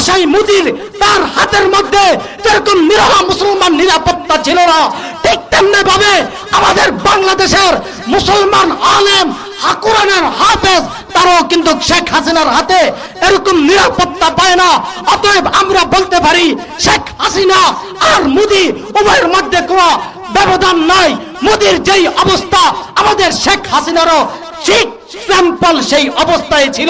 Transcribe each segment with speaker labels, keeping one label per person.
Speaker 1: কসাই মুদির তার হাতের মধ্যে যেরকম নিরহ মুসলমান নিরাপত্তা ছিল না, ঠিক তেমনি ভাবে আমাদের বাংলাদেশের মুসলমান আলেম কোরআনের হাফেজ তারাও কিন্তু শেখ হাসিনার হাতে এরকম নিরাপত্তা পায় না। অতএব আমরা বলতে পারি শেখ হাসিনা আর মোদি উভয়ের মধ্যে কোনো ব্যবধান নাই। মোদির যেই অবস্থা আমাদের শেখ হাসিনারও ঠিক স্যাম্পল সেই অবস্থায় ছিল।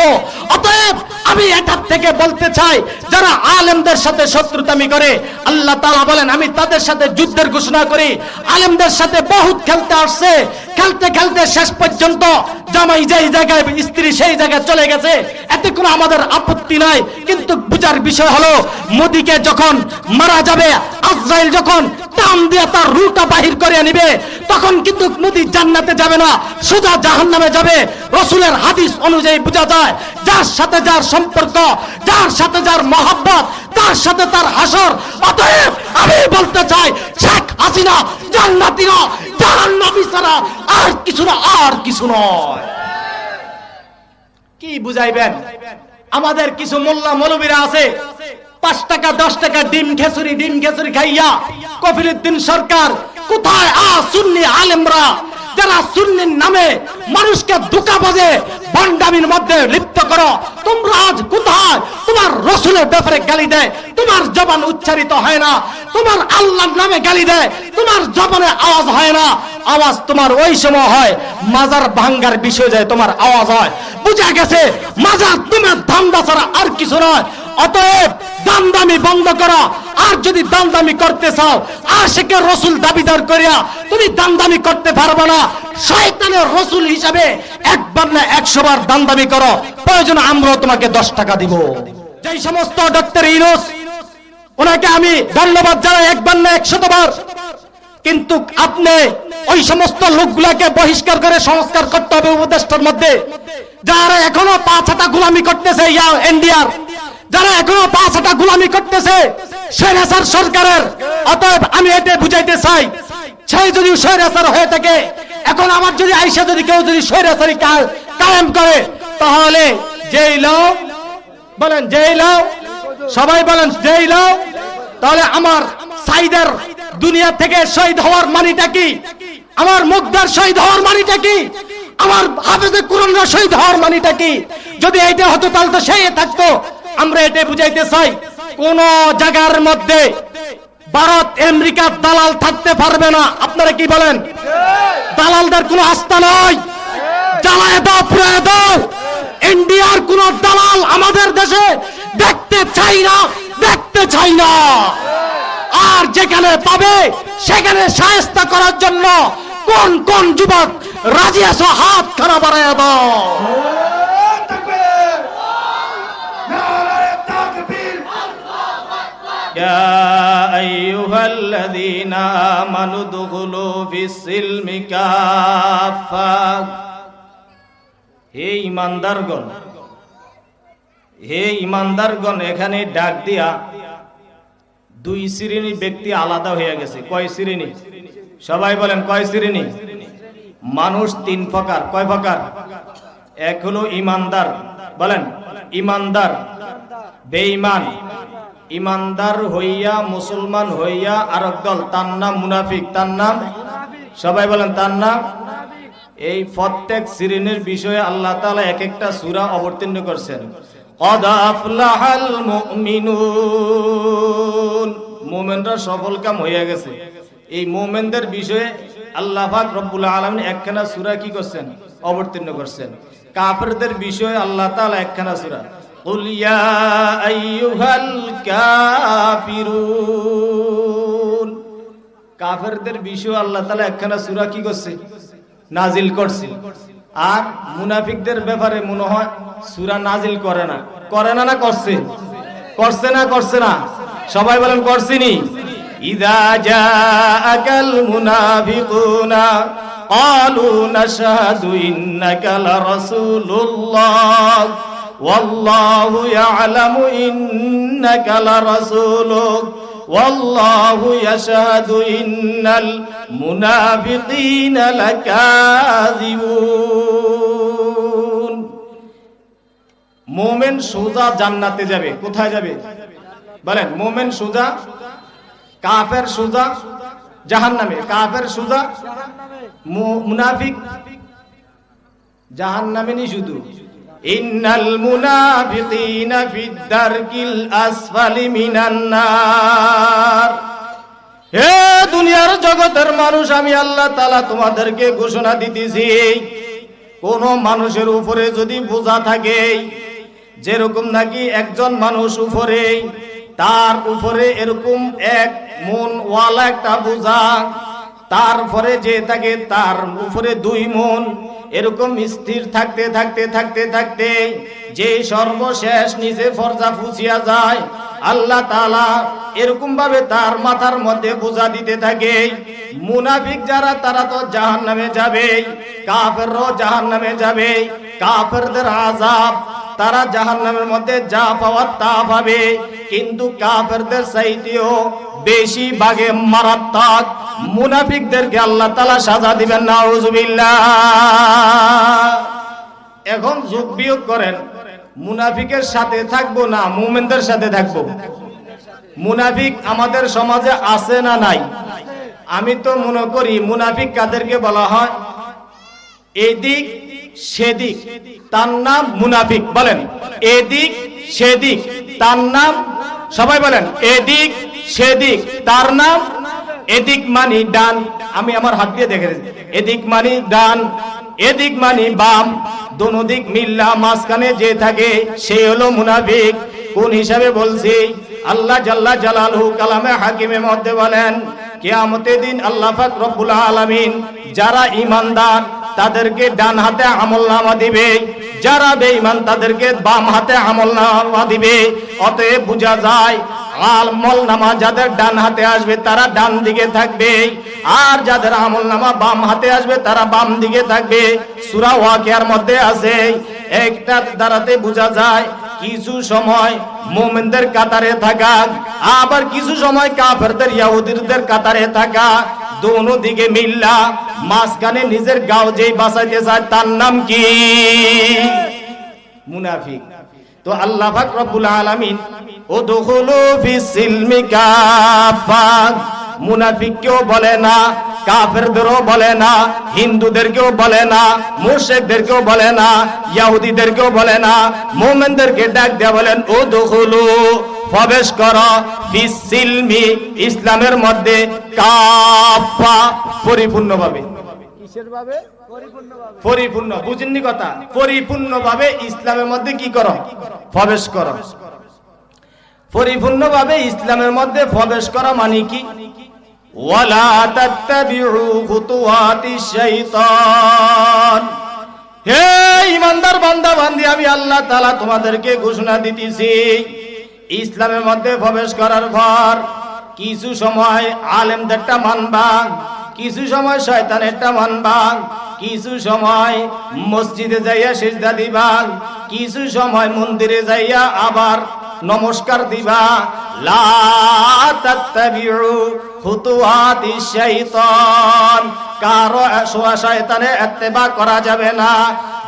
Speaker 1: অতএব আমি এটার থেকে বলতে চাই, যারা আলেমদের সাথে শত্রুতামি করে, আল্লাহ তাআলা বলেন আমি তাদের সাথে যুদ্ধের ঘোষণা করি। আলেমদের সাথে বহুত খেলতে আসছে, খেলতে খেলতে শেষ পর্যন্ত জামাই যেই জায়গায় স্ত্রী সেই জায়গায় চলে গেছে, এতে কোনো আমাদের আপত্তি নাই। কিন্তু বুঝার বিষয় হলো মোদিকে যখন মারা যাবে, আজরাইল যখন টান দিয়ে তার রূহটা বাহির করে নিবে, তখন কিন্তু মোদি জান্নাতে যাবে না, সোজা জাহান্নামে যাবে। রাসূলের হাদিস অনুযায়ী বোঝা যায় যার সাথে যার সম্পর্ক, যার সাথে যার মহব্বত, তার সাথে তার হাসর। অতএব আমি বলতে চাই শেখ হাসিনা জান্নাতি না, জাহান্নামী ছাড়া আর কিছু না, আর কিছু নয়। কি বুঝাইবেন? আমাদের কিছু মোল্লা মৌলবীরা আছে 5 টাকা 10 টাকা ডিম খেচুরি খাইয়া কফিলউদ্দিন সরকার কোথায় সুন্নি আলেমরা যারা সুন্নির নামে মানুষকে ধোঁকাবাজে ভণ্ডামির মধ্যে লিপ্ত করো, তোমরা আজ কোথায়? তোমার রাসূলের ব্যাপারে গালি দেয়, তোমার জবান উচ্চারিত হয় না। তোমার আল্লাহর নামে গালি দেয়, তোমার জবানে আওয়াজ হয় না। আওয়াজ তোমার ওই সময় হয় মাজার ভাঙ্গার বিষয় যায় তোমার আওয়াজ হয়। বুঝা গেছে মাজার তোমার ধান্দা ছাড়া আর কিছু নয়। অতএব দামদামি বন্ধ করো। আর যদি দামদামি করতে চাও, আশিকের রাসূল দাবিদার করিয়া তুমি দামদামি করতে পারবে না। শয়তানের রাসূল হিসাবে একবার না 100 বার দামদামি করো, প্রয়োজন আমরাও তোমাকে 10 টাকা দিব। যেই সমস্ত ডক্টর ইউনূস, ওনাকে আমি ধন্যবাদ জানাই একবার না 100 বার, কিন্তু আপনি ওই সমস্ত লোকগুলাকে বহিষ্কার করে সংস্কার করতে হবে উপদেষ্টার মধ্যে, যারা এখনো 5 হাঁটা গোলামি করতেছে, এনডিআর যারা এখনো 5 হাঁটা গোলামি করতেছে স্বৈরাচার সরকারের। অতএব আমি এটা বুঝাইতে চাই, সেই যদি স্বৈরাচার হয়ে থাকে, এখন আমার যদি আইসা যদি কেউ যদি স্বৈরাচারী কায়েম করে, তাহলে যেই লাও বলেন, যেই লাও সবাই বলেন যেই লাও, তাহলে আমার সাইদের দুনিয়া থেকে শহীদ হওয়ার মানিটা কি? আমার মুগদার শহীদ হওয়ার মানিটা কি? আমার হাফেজে কোরআনের শহীদ হওয়ার মানিটা কি? যদি এইটা হতো তাহলে তো সেই থাকতো। আমরা এটা বুঝাইতে চাই, কোন জায়গার মধ্যে ভারত আমেরিকার দালাল থাকতে পারবে না। আপনারা কি বলেন? দালালদের কোনো আস্থা নয়, জ্বালায় দাও, পুড়ায় দাও। ইন্ডিয়ার কোন দালাল আমাদের দেশে দেখতে চাই না, দেখতে চাই না। আর যেখানে পাবে সেখানে শায়েস্তা করার জন্য কোন কোন যুবক রাজি আছো? হাত খানা বাড়ায় দাও।
Speaker 2: يا أيها الذين آمنوا ادخلوا في السلم كافة। হে ইমানদারগণ, হে ইমানদারগণ, এখানে ডাক দিয়া 2 শ্রেণীর ব্যক্তি আলাদা হয়ে গেছে। কয় শ্রেণী? সবাই বলেন কয় শ্রেণী? মানুষ 3 প্রকার। কয় প্রকার? এক হলো ইমানদার, বলেন ইমানদার, বেঈমান। ইমানদার হইয়া মুসলমান হইয়া আরেক দল, তার নাম মুনাফিক। তার নাম সবাই বলেন, তার নাম। এই প্রত্যেক শ্রেণীর বিষয়ে আল্লাহ তাআলা এক একটা সূরা অবতীর্ণ করেছেন। قد أفلح المؤمنون, মুমিনরা সফল কাম হয়ে গেছে। এই মুমিনদের বিষয়ে আল্লাহ পাক রব্বুল আলামিন একখানা সূরা কি করছেন? অবতীর্ণ করছেন। কাফেরদের বিষয়ে আল্লাহ তাআলা একখানা সূরা, কুল ইয়া আইয়ুহাল কাফিরুন, কাফেরদের বিষয়ে আল্লাহ তাআলা একখানা সূরা কি করছে? নাজিল করছে। আর মুনাফিকদের ব্যাপারে মনে হয় সূরা নাজিল করে না, করে না, না করছে? করছে না, করছে না? সবাই বলেন করছিনি। ইযা জাআকাল মুনাফিকুনা ক্বালু নাশহাদু ইন্নাকা লারাসূলুল্লাহ ওয়াল্লাহু ইয়ালামু ইন্নাকা লারাসূলুহু ওয়াল্লাহু ইয়াশহাদু ইন্নাল মুনাফিকিনা লাকাযিবুন। মুমিন সোজা জান্নাতে যাবে। কোথায় যাবে বলেন? মুমিন সোজা, কাফের সোজা জাহান্নামে। কাফের সোজা, মুনাফিক জাহান্নামে। নি শুধু ইন্নাল মুনাফিকিনা ফিদ দারকিল আসফালি মিনান নার। হে দুনিয়ার জগতের মানুষ, আমি আল্লাহ তাআলা তোমাদেরকে ঘোষণা দিতেছি, কোন মানুষের উপরে যদি বোঝা থাকে, যেরকম নাকি একজন মানুষ উপরে, তার উপরে এরকম 1 মন ওয়ালা একটা বোঝা, তারপরে যে থাকে তার উপরে 2 মন, এরকম স্থির থাকতে থাকতে থাকতে থাকতে যে সর্বশেষ নিচে ফরজা ফুসিয়া যায়, আল্লাহ তাআলা এরকম ভাবে তার মাথার মধ্যে বোঝা দিতে থাকে। মুনাফিক যারা, তারা তো জাহান্নামে যাবে, কাফেররাও জাহান্নামে যাবে। কাফেরদের আযাব, তারা জাহান্নামের মধ্যে যা পাওয়ার তা পাবে, কিন্তু কাফেরদের চাইতেও বেশি ভাগে মারাত্মক মুনাফিকদেরকে আল্লাহ তাআলা সাজা দিবেন। নাউজুবিল্লাহ। এখন যোগ বিয়োগ করেন, মুনাফিকের সাথে থাকবো না মুমিনদের সাথে থাকবো? মুনাফিক আমাদের সমাজে আছে না নাই? আমি তো মনে করি মুনাফিক কাদেরকে বলা হয়? এদিক সেদিক তার নাম মুনাফিক। বলেন এদিক সেদিক তার নাম, সবাই বলেন এদিক সেদিক তার নাম। এদিক মানি ডান, আমি আমার হাত দিয়ে দেখে, এদিক মানি ডান, এদিক মানি বাম, দোনো দিক মিল্লা মাঝখানে যে থাকে সে হলো মুনাফিক। কোন হিসাবে বলছি? আল্লাহ জাল্লা জালালহু কালামে হাকিমের মধ্যে বলেন, কিয়ামতের দিন আল্লাহ পাক রব্বুল আলামিন যারা ঈমানদার তাদেরকে ডান হাতে আমলনামা দিবে, যারা বেঈমান তাদেরকে বাম হাতে আমলনামা দিবে। অতএব বোঝা যায় আমলনামা যাদের ডান হাতে আসবে তারা ডান দিকে থাকবে, আর যাদের আমলনামা বাম হাতে আসবে তারা বাম দিকে থাকবে। সূরা ওয়াকিয়ার মধ্যে আছে। একটা দ্বারাতে বোঝা যায় কিছু সময় মুমিনদের কাতারে থাকা, আবার কিছু সময় কাফেরদের ইহুদিদের কাতারে থাকা, দোনো দিকে মিল্লা মাঝখানে নিজের গাও যেই বাঁচাইতে চায় তার নাম কি? মুনাফিক। তো আল্লাহ পাক রব্বুল আলামিন উদখুলু ফিস সিলমি কাফা, মুনাফিককেও বলে না, কাফেরদেরও বলে না, হিন্দুদেরকেও বলে না, মুশরিকদেরকেও বলে না, ইহুদিদেরকেও বলে না, মুমিনদেরকে ডাক দিয়ে বলেন উদখুলু, প্রবেশ করো, ফিস সিলমি, ইসলামের মধ্যে, কাফা, পরিপূর্ণভাবে। কিসের ভাবে? পরিপূর্ণভাবে। পরিপূর্ণ, বুঝেননি কথা? পরিপূর্ণভাবে ইসলামের মধ্যে কি করো? প্রবেশ করো। পরিপূর্ণভাবে ইসলামের মধ্যে প্রবেশ করা মানে কি? ওয়ালা তাত্তাবিউ খুতুওয়াতিশ শাইতান। হে ঈমানদার বান্দা বান্দি, আমি আল্লাহ তাআলা তোমাদেরকে ঘোষণা দিতেছি, ইসলামের মধ্যে প্রবেশ করার পর কিছু সময় আলেমদেরটা মানবা, কিছু সময় শয়তানেরটা মানবা, কিছু সময় মসজিদে যাইয়া সিজদা দিবা, কিছু সময় মন্দিরে যাইয়া আবার নমস্কার দিবা। লা তাত্তাবিউ খুতুওয়াতিশ শাইতান, কারো শয়তানের ইত্তেবা করা যাবে না।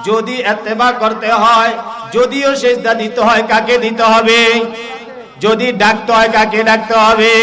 Speaker 2: যদি ইত্তেবা করতে হয়, যদিও সিজদা দিতে হয়, কাকে দিতে হবে? যদি ডাকতে হয়, কাকে ডাকতে হবে?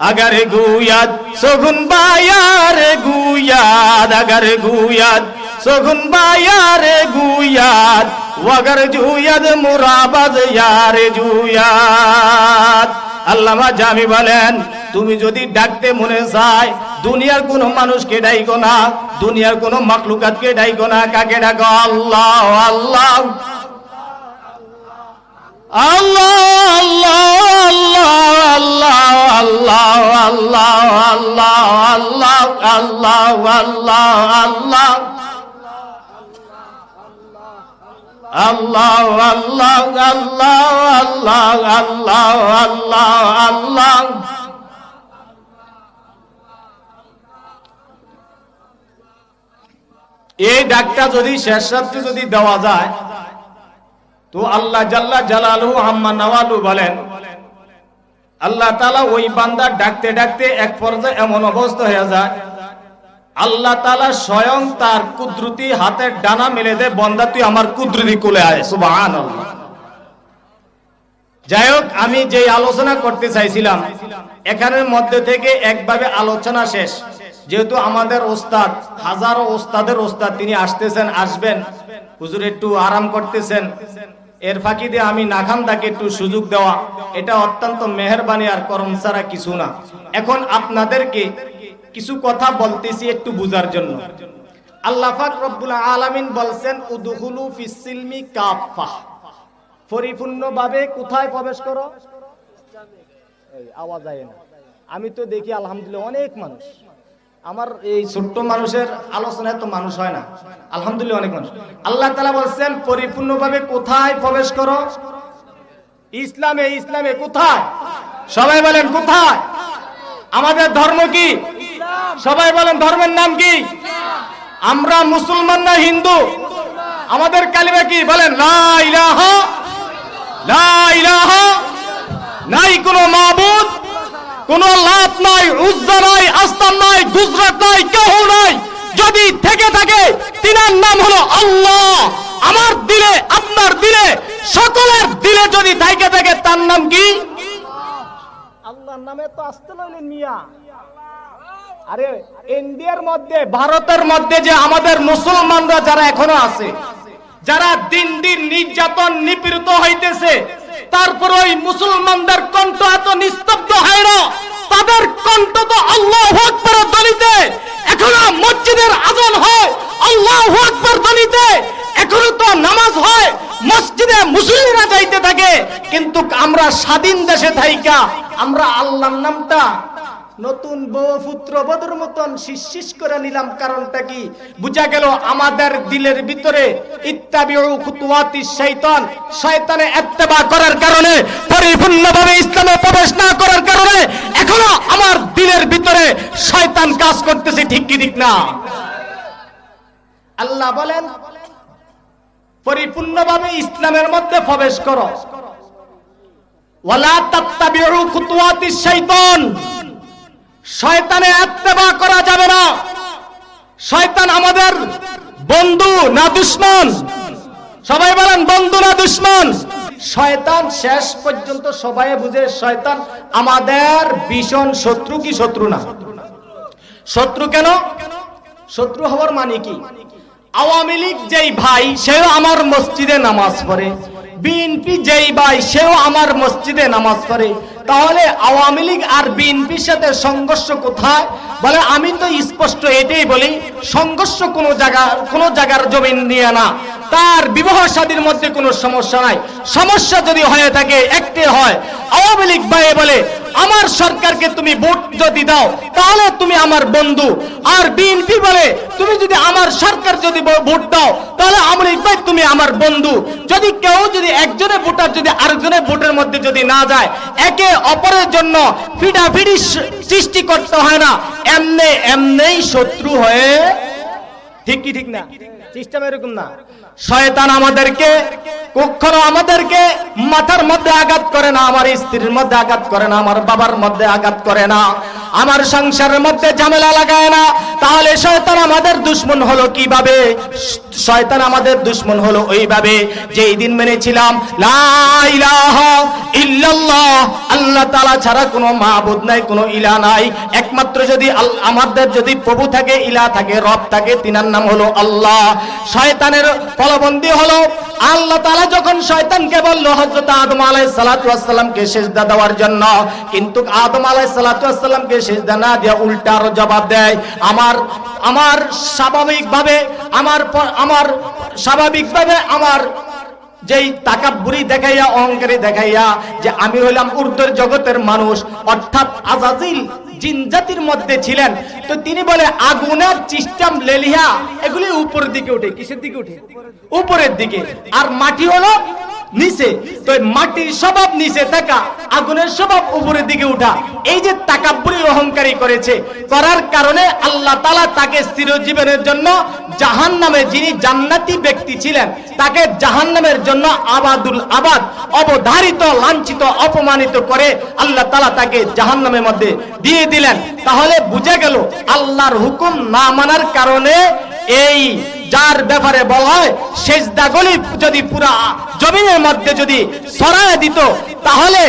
Speaker 2: अगर गुयाद सगुन बायार गुयाद, अगर गुयाद सगुन बायार गुयाद, वगर जुयाद मुराबाज यार जुयाद। আল্লামা জামি বলেন, তুমি যদি ডাকতে মনে চায় দুনিয়ার কোন মানুষকে ডাইকো না, দুনিয়ার কোন মাখলুকাতকে ডাইকো না, কাকে ডাকো? আল্লাহ আল্লাহ আল্লাহ আল্লাহ আল্লাহ আল্লাহ আল্লাহ আল্লাহ আল্লাহ আল্লাহ আল্লাহ আল্লাহ আল্লাহ আল্লাহ আল্লাহ আল্লাহ আল্লাহ। এই ডাকটা যদি শেষ রাত্রে যদি দেওয়া যায় তো আল্লাহ জাল্লা জালালুহু আম্মা নাওয়ালু বলেন, আল্লাহ তাআলা ওই বান্দার ডাকতে ডাকতে এক পর্যায়ে এমন অবস্থা হয়ে যায়, আল্লাহ তাআলা স্বয়ং তার কুদরতি হাতের ডানা মেলে দেয়, বান্দা তুই আমার কুদরতি কোলে আয়। সুবহানাল্লাহ। যাই হোক, আমি যে আলোচনা করতে চাইছিলাম এখানের মধ্যে থেকে একভাবে আলোচনা শেষ। যেহেতু আমাদের ওস্তাদ, হাজারো ওস্তাদের ওস্তাদ, তিনি আসতেছেন, আসবেন, হুজুর একটু আরাম করতেছেন, এর ফাঁকি দিয়ে আমি নাখান তাকে একটু সুযোগ দেওয়া, এটা অত্যন্ত মেহেরবানি আর করম ছাড়া কিছু না। এখন আপনাদেরকে কিছু কথা বলতেছি একটু বুঝার জন্য। আল্লাহ পাক রব্বুল আলামিন বলছেন উদখুলু ফিস সিলমি কাফা, পরিপূর্ণভাবে কোথায় প্রবেশ করো? এই আওয়াজ আয় না। আমি তো দেখি আলহামদুলিল্লাহ অনেক মানুষ, আমার এই ছোট্ট মানুষের আলোচনায় তো মানুষ হয় না, আলহামদুলিল্লাহ অনেক মানুষ। আল্লাহ তাআলা বলছেন পরিপূর্ণভাবে কোথায় প্রবেশ করো? ইসলামে। ইসলামে কোথায়? সবাই বলেন কোথায়? আমাদের ধর্ম কি? সবাই বলেন ধর্মের নাম কি? আমরা মুসলমান না হিন্দু? আমাদের কালিমা কি? বলেন লা ইলাহা, লা ইলাহা, নাই কোনো মাবুদ, কোনো লাত নাই, উজ্জা নাই, আস্তান নাই, গুজরাট নাই, কেউ নাই। যদি থেকে থাকে তিনার নাম হলো আল্লাহ। আমার দিলে, আপনার দিলে, সকলের দিলে যদি থেকে থাকে তার নাম কি? আল্লাহর নামে তো আসতে লাগলেন মিয়া। আরে ইন্ডিয়ার মধ্যে, ভারতের মধ্যে যে আমাদের মুসলমানরা যারা এখনো আছে, যারা দিন দিন নির্যাতন নিপীড়িত হইতেছে, তারপর ওই মুসলমানদের কণ্ঠ এত নিস্তব্ধ হয় না। তাদের কণ্ঠ তো আল্লাহু আকবার ধ্বনিতে, এখনো মসজিদের আযান হয় আল্লাহু আকবার ধ্বনিতে, এখনো তো নামাজ হয়, মসজিদে মুসলিমরা যাইতে থাকে। কিন্তু আমরা স্বাধীন দেশে থাইকা আমরা আল্লাহর নামটা নতুন বউ পুত্র বধুর মতন শিস করে নিলাম। কারণটা কি? বুঝা গেল আমাদের দিলের ভিতরে ইত্তাবিউ খুতুওয়াতিশ শাইতান, শয়তানে ইত্তেবা করার কারণে, পরিপূর্ণভাবে ইসলামে প্রবেশ না করার কারণে এখনো আমার দিলের ভিতরে শয়তান কাজ করতেছে। ঠিক কি ঠিক না? আল্লাহ বলেন পরিপূর্ণভাবে ইসলামের মধ্যে প্রবেশ করো। ওয়ালা তাত্তাবিউ খুতুওয়াতিশ শাইতান, শয়তানে ইত্তেবা করা যাবে না। শয়তান আমাদের বন্ধু না দুশমন? সবাই বলেন বন্ধু না দুশমন? শয়তান শেষ পর্যন্ত সবাই বুঝে শয়তান আমাদের ভীষণ শত্রু। কি শত্রু না? শত্রু কেন? শত্রু হওয়ার মানে কি? আওয়ামী লীগ যেই ভাই সেও আমার মসজিদে নামাজ পড়ে, বিএনপি যেই ভাই সেও আমার মসজিদে নামাজ পড়ে, তাহলে আওয়ামী লীগ আর বিএনপির সাথে সংঘর্ষ কোথায়? বলে আমি তো স্পষ্ট এটাই বলি, সংঘর্ষ কোনো জায়গার জমিন নিয়ে না, তার বিবাহ শাদীর মধ্যে কোনো সমস্যা নাই। সমস্যা যদি হয়ে থাকে একটাই হয়, আওয়ামী লীগ ভাই বলে আমার সরকারকে তুমি ভোট যদি দাও তাহলে তুমি আমার বন্ধু, আর বিএনপি বলে তুমি যদি আমার সরকার যদি ভোট দাও তাহলে আওয়ামী লীগ ভাই তুমি আমার বন্ধু। যদি কেউ যদি একজনের ভোটার যদি আরেকজনের ভোটের মধ্যে যদি না যায়, একে অপরের জন্য ফিডাফিডি সৃষ্টি করতে হয় না, এমনেই শত্রু হয়ে। ঠিক কি ঠিক না? সিস্টেম এরকম না। শয়তান আমাদেরকে কখনো আমাদেরকে মাথার মধ্যে আঘাত করে না, আমার স্ত্রীর মধ্যে আঘাত করে না, আমার বাবার মধ্যে আঘাত করে না, আমার সংসারের মধ্যে ঝামেলা লাগায় না। তাহলে শয়তান আমাদের দুশমন হলো কিভাবে? শয়তান আমাদের দুশমন হলো ওইভাবে যেই দিন মেনেছিলাম লা ইলাহা ইল্লাল্লাহ, আল্লাহ তাআলা ছাড়া কোনো মাবুদ নাই, কোনো ইলাহ নাই, একমাত্র যদি আমাদের যদি প্রভু থাকে, ইলাহ থাকে, রব থাকে, তিনার নাম হলো আল্লাহ। শয়তানের ফলবন্দী হলো আল্লাহ তাআলা যখন শয়তানকে বলল হযরত আদম আলাইহিস সালাতু ওয়াস সালামকে সিজদা দেওয়ার জন্য, কিন্তু আদম আলাইহিস সালাতু ওয়াস সালামকে সিজদা না দিয়ে উল্টা আরো জবাব দেয়। আমার স্বাভাবিকভাবে আমার যেই তাকাব্বুরি দেখাইয়া, অহংকারী দেখাইয়া যে আমি হইলাম ঊর্ধ্বের জগতের মানুষ, অর্থাৎ আজাজিল জিন জাতির মধ্যে ছিলেন, তো তিনি বলে আগুনের চিস্টাম লেলিহা এগুলি উপরের দিকে ওঠে। কিসের দিকে ওঠে? উপরের দিকে। আর মাটি হলো নিচে, তো মাটির স্বভাব নিচে থাকা, আগুনের স্বভাব উপরের দিকে উঠা। এই যে তাকাব্বুরি অহংকারী করেছে, করার কারণে আল্লাহ তাআলা তাকে চিরজীবনের জন্য জাহান্নামে, যিনি জান্নাতি ব্যক্তি ছিলেন, তাকে জাহান্নামের জন্য আবাদুল আবাদ, অবধারিত, লাঞ্ছিত, অপমানিত করে আল্লাহ তাআলা তাকে জাহান্নামের মধ্যে দিয়ে দিলেন। তাহলে বুঝা গেল আল্লাহর হুকুম না মানার কারণে এই যার ব্যাপারে বলা হয় সেজদাগুলি যদি পুরা জমিনের মধ্যে যদি ছড়ায় দিত তাহলে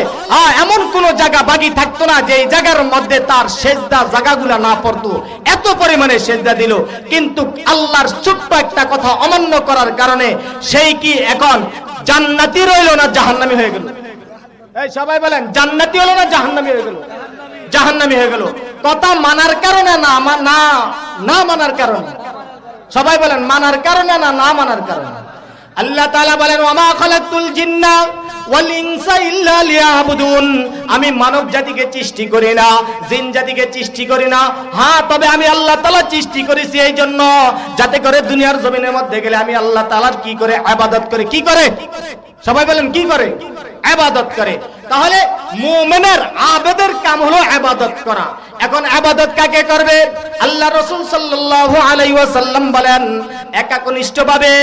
Speaker 2: এমন কোন জায়গা বাকি থাকতো না যে এই জায়গার মধ্যে তার সেজদা জায়গাগুলা না পড়তো, এত পরিমাণে সেজদা দিল। কিন্তু আল্লাহর ছোট্ট একটা কথা অমান্য করার কারণে সেই কি এখন জান্নাতি রইল না জাহান্নামী হয়ে গেল? এই সবাই বলেন, জান্নাতি হলো না জাহান্নামী হয়ে গেল? জাহান্নামী হয়ে গেল। কথা মানার কারণে না না মানার কারণে? সবাই বলেন, মানার কারণে না না মানার কারণে? আল্লাহ তাআলা বলেন, ওয়ামা খালাকতুল জিন্না ওয়াল ইনসা ইল্লা লিয়াবুদুন, আমি মানব জাতিকে সৃষ্টি করি না, জিন জাতিকে সৃষ্টি করি না। হ্যাঁ, তবে আমি আল্লাহ তাআলা সৃষ্টি করেছি এই জন্য যাতে করে দুনিয়ার জমিনের মধ্যে গেলে আমি আল্লাহ তাআলার কি করে ইবাদত করে, কি করে? সবাই বলেন, কি করে? ইবাদত করে। তাহলে মুমিনের আবেদের কাম হলো ইবাদত করা। এখন ইবাদত কাকে করবে? আল্লাহ রাসূল সাল্লাল্লাহু আলাইহি ওয়াসাল্লাম বলেন, একাকনিষ্ঠভাবে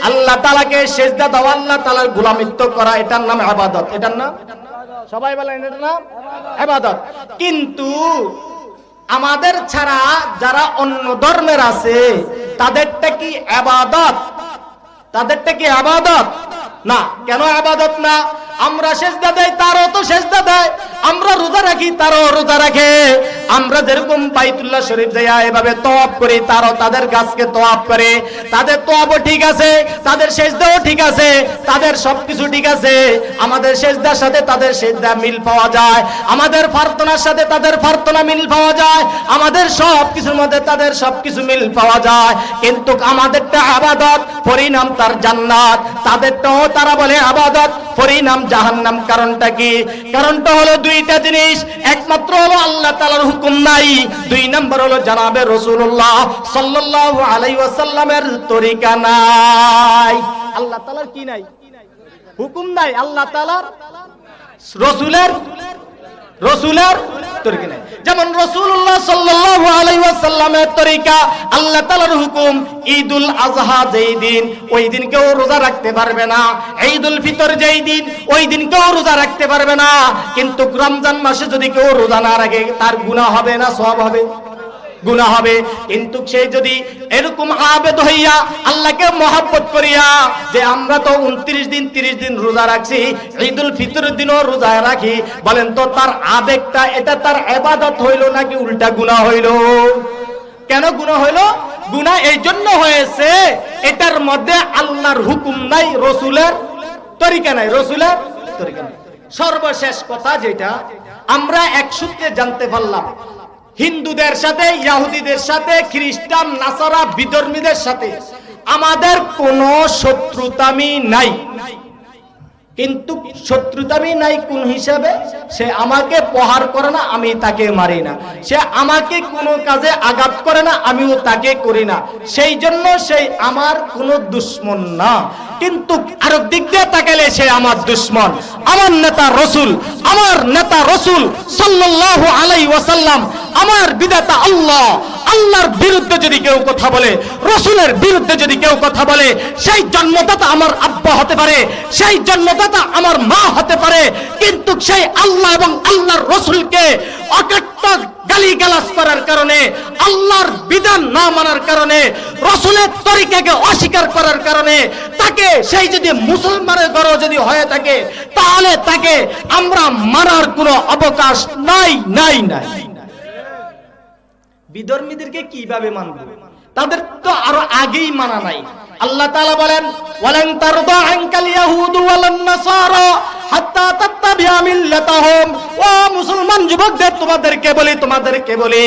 Speaker 2: আল্লাহ তাআলাকে সিজদা দেওয়া, আল্লাহ তাআলার গোলামিত্ব করা, এটার নাম ইবাদত। এটার নাম, সবাই বলেন, এটার নাম ইবাদত। কিন্তু আমাদের ছাড়া যারা অন্য ধর্মের আছে তাদেরটা কি ইবাদত? তাদেরটা কি ইবাদত না? কেন ইবাদত না? আমরা সেজদা দেই, তারও তো সেজদা দেয়। আমরা রোজা রাখি, তারও রোজা রাখে। আমরা যেরকম বাইতুল্লাহ শরীফ যাইয়া এভাবে তওয়াফ করি, তারও তাদের গাছকে তওয়াফ করে। তাদের তওয়াফও ঠিক আছে, তাদের সেজদাও ঠিক আছে, তাদের সবকিছু ঠিক আছে। আমাদের সেজদার সাথে তাদের সেজদা মিল পাওয়া যায়, আমাদের প্রার্থনার সাথে তাদের প্রার্থনা মিল পাওয়া যায়, আমাদের সবকিছুর মধ্যে তাদের সবকিছু মিল পাওয়া যায়। কিন্তু আমাদেরটা ইবাদত, পরিণাম তার জান্নাত। তাদেরটাও তারা বলে ইবাদত, পরিণাম জাহান্নাম। কারণটা কি? কারণটা হলো দুইটা জিনিস। একমাত্র হলো আল্লাহ তাআলার হুকুম নাই, দুই নাম্বার হলো জনাবে রাসূলুল্লাহ সাল্লাল্লাহু আলাইহি ওয়াসাল্লামের তরিকা নাই। আল্লাহ তাআলার কি নাই? হুকুম নাই। আল্লাহ তাআলার রাসূলের তরিকা নাই। যেমন রাসূলুল্লাহ সাল্লাল্লাহু আলাইহি ওয়াসাল্লামের তরিকা, আল্লাহ তাআলার হুকুম, ঈদুল আযহা যেই দিন ওই দিন কেউ রোজা রাখতে পারবে না, ঈদুল ফিতর যেই দিন ওই দিন কেউ রোজা রাখতে পারবে না। কিন্তু রমজান মাসে যদি কেউ রোজা না রাখে তার গুনাহ হবে না সওয়াব হবে? গুনাহ হবে। কিন্তু সে যদি এরকম আবেদ হইয়া আল্লাহকে মহব্বত করিয়া যে আমরা তো 29 দিন 30 দিন রোজা রাখছি, ঈদুল ফিতরের দিনও রোজা রাখি, বলেন তো তার আবেগটা এটা তার ইবাদত হইল নাকি উল্টা গুনাহ হইল? কেন গুনাহ হইল? গুনাহ এই জন্য হয়েছে এটার মধ্যে আল্লাহর হুকুম নাই, রাসূলের তরিকা নাই, রাসূলের তরিকা নাই। সর্বশেষ কথা যেটা আমরা এক সূত্রে জানতে পারলাম, হিন্দুদের সাথে, ইহুদিদের সাথে, খ্রিস্টান, নাসারা, বিধর্মীদের সাথে আমাদের কোনো শত্রুতামি নাই। কিন্তু শত্রুতামি নাই কোন হিসাবে? সে আমাকে প্রহার করে না, আমি তাকে মারি না। সে আমাকে কোনো কাজে আঘাত করে না, আমিও তাকে করি না। সেই জন্য সে আমার কোনো দুশমন না। কিন্তু আরেক দিক দিয়ে তাকালে সে আমার দুশমন। আমার নেতা রাসূল, আমার নেতা রাসূল সাল্লাল্লাহু আলাইহি ওয়াসাল্লাম, আমার বিধাতা আল্লাহ, আল্লাহর বিরুদ্ধে যদি কেউ কথা বলে, রাসূলের বিরুদ্ধে যদি কেউ কথা বলে, সেই জন্মদাতা আমার আব্বা হতে পারে, সেই জন্মদাতা আমার মা হতে পারে, কিন্তু সেই আল্লাহ এবং আল্লাহর রাসূলকে অকট্ট গালিগালাজ করার কারণে, আল্লাহর বিধান না মানার কারণে, রাসূলের তরিকাকে অস্বীকার করার কারণে তাকে, সেই যদি মুসলমানের ঘরও যদি হয়ে থাকে, তাহলে তাকে আমরা মারার কোনো অবকাশ নাই নাই নাই। বিধর্মীদেরকে কিভাবে মানব? তাদের তো আরো আগেই মানা নাই। আল্লাহ তাআলা বলেন, ওয়ালান তারদা আনকাল ইয়াহুদু ওয়ালান নাসারা হাত্তা তাত্তাবিআ মিল্লাতাহুম। ও মুসলমান যুবকদের তোমাদেরকে বলি,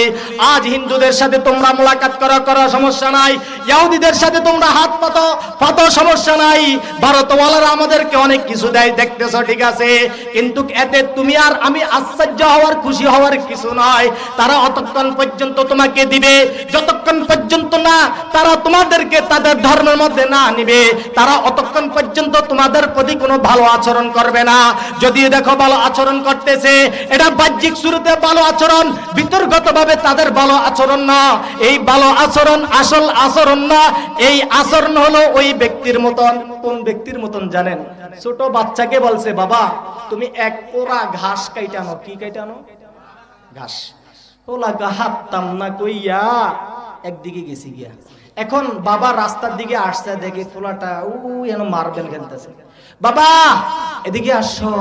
Speaker 2: আজ হিন্দুদের সাথে তোমরা মুলাকাত করো সমস্যা নাই, ইহুদিদের সাথে তোমরা হাত পাতো সমস্যা নাই, ভারতওয়ালারা আমাদেরকে অনেক কিছু দেয় দেখতেছো, ঠিক আছে, কিন্তু এতে তুমি আর আমি আশ্চর্য হওয়ার, খুশি হওয়ার কিছু নয়। তারা অতক্ষণ পর্যন্ত তোমাকে দিবে যতক্ষণ পর্যন্ত না তারা তোমাদেরকে তাদের ধর্মের মধ্যে না নিবে, তারা অতক্ষণ পর্যন্ত তোমাদের প্রতি কোনো ভালো আচরণ করবে না। যদি দেখো ভালো আচরণ করতেছে, এটা বাহ্যিক শুরুতে ভালো আচরণ, বিতর্কতভাবে তাদের ভালো আচরণ না। এই ভালো আচরণ আসল আচরণ না। এই আচরণ হলো ওই ব্যক্তির মতন। কোন ব্যক্তির মতন জানেন? ছোট বাচ্চাকে বলছে, বাবা তুমি এক পোড়া ঘাস কাইটানো। কি কাইটানো? ঘাস। ওলা হাততাম না কইয়া একদিকে গেছি গিয়া,
Speaker 1: এখন বাবা রাস্তার দিকে আসছে, দেখে পোলাটা যেন মার্বেল খেলতেছে। বাবা এদিকে আসো,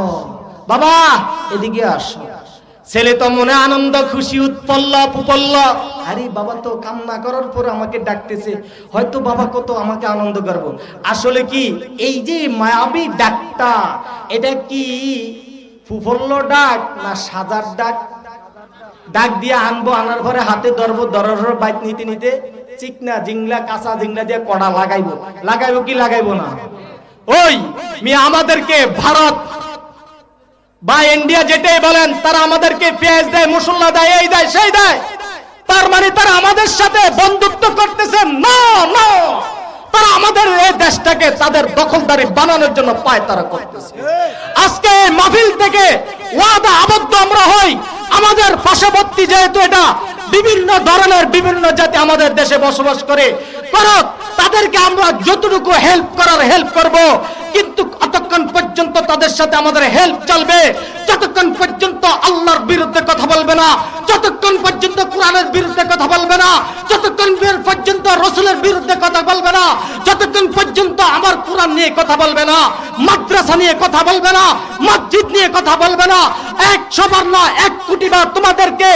Speaker 1: বাবা এদিকে আসো। ছেলে তো মনে আনন্দ, খুশি, উৎপল্ল পুপল্ল। আরে বাবা তো কান্না করার পর আমাকে ডাকতেছে, হয়তো বাবা কত আমাকে আনন্দ করবো। আসলে কি এই যে মায়াবী ডাকটা, এটা কি ফুফল্ল ডাক না সাজার ডাক? ডাক দিয়ে আনবো, আনার পরে হাতে ধরবো, ধরার বাইক নিতে নিতে চিকনা জিংলা কাঁচা জিংলা দিয়ে কড়া লাগাইবো। লাগাইবো কি লাগাইবো না? ওই মিয়া আমাদেরকে ভারত বা ইন্ডিয়া যেটাই বলেন, তারা আমাদেরকে পেঁয়াজ দেয়, মশলা দেয়, এই দেয় সেই দেয়। তার মানে তারা আমাদের সাথে বন্ধুত্ব করতেছে না, না, তারা আমাদের এই দেশটাকে তাদের দখলদারি বানানোর জন্য পায়তারা করতেছে। আজকে এই মাহফিল থেকে ওয়াদা আবদ্ধ আমরা হই, আমাদের পার্শ্ববর্তী যেহেতু এটা বিভিন্ন ধরনের বিভিন্ন জাতি আমাদের দেশে বসবাস করে, করুক, তাদেরকে আমরা যতটুকু হেল্প করার হেল্প করব, কিন্তু যতক্ষণ পর্যন্ত তাদের সাথে আমাদের হেল্প চলবে, যতক্ষণ পর্যন্ত আল্লাহর বিরুদ্ধে কথা বলবে না, যতক্ষণ পর্যন্ত কোরআনের বিরুদ্ধে কথা বলবে না, যতক্ষণ পর্যন্ত রাসূলের বিরুদ্ধে কথা বলবে না, যতক্ষণ পর্যন্ত আমার কোরআন নিয়ে কথা বলবে না, মাদ্রাসা নিয়ে কথা বলবে না, মসজিদ নিয়ে কথা বলবে না, 100 বার না 1 কোটি বার তোমাদেরকে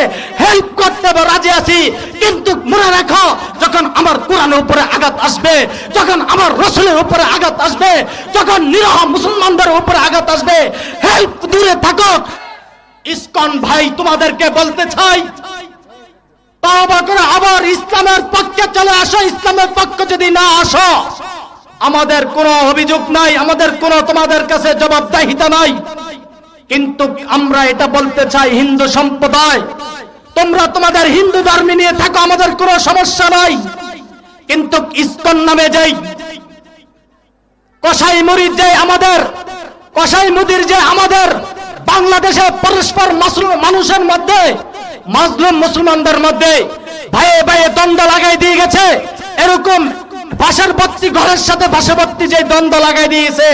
Speaker 1: হেল্প করতে রাজি আছি। কিন্তু মনে রাখো, যখন আমার কোরআনের উপরে আঘাত আসবে, যখন আমার রাসূলের উপরে আঘাত আসবে, যখন নিরহ মুসলমানদের উপরে আঘাত আসবে, হেল্প দূরে থাকো। ইসকন ভাই তোমাদেরকে বলতে চাই, তওবা করে আবার ইসলামের পক্ষে চলে আসো। ইসলামের পক্ষে যদি না আসো, আমাদের কোনো অভিযোগ নাই, আমাদের কোনো তোমাদের কাছে জবাবদিহিতা নাই। কিন্তু আমরা এটা বলতে চাই, হিন্দু সম্প্রদায়, তোমরা তোমাদের হিন্দু ধর্ম নিয়ে থাকো, আমাদের কোনো সমস্যা নাই। কিন্তু ইসকন নামে যাই কসাই মুরিদ, যে আমাদের কসাই মুদির, যে আমাদের বাংলাদেশে পরস্পর মানুষের মধ্যে, মাজলুম মুসলমানদের মধ্যে ভাইয়ে ভাইয়ে দ্বন্দ্ব লাগাই দিয়ে গেছে, এরকম পার্শ্ববর্তী ঘরের সাথে পার্শ্ববর্তী যে দ্বন্দ্ব লাগাই দিয়েছে,